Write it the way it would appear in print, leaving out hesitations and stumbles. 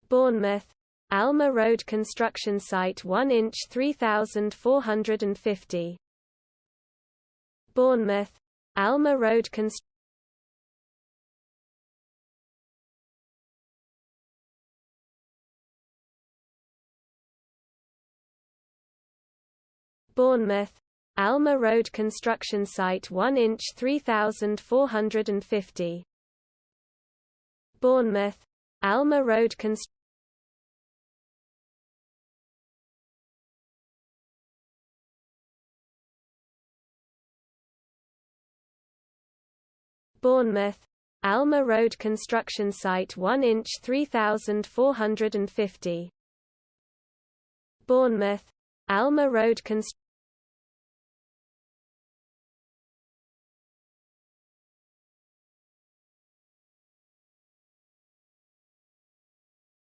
Bournemouth, Alma Road construction site 1 inch 3450. Bournemouth, Alma Road Bournemouth, Alma Road construction site 1 inch 3450. Bournemouth, Alma Road Bournemouth, Alma Road construction site 1 inch 3450. Bournemouth, Alma Road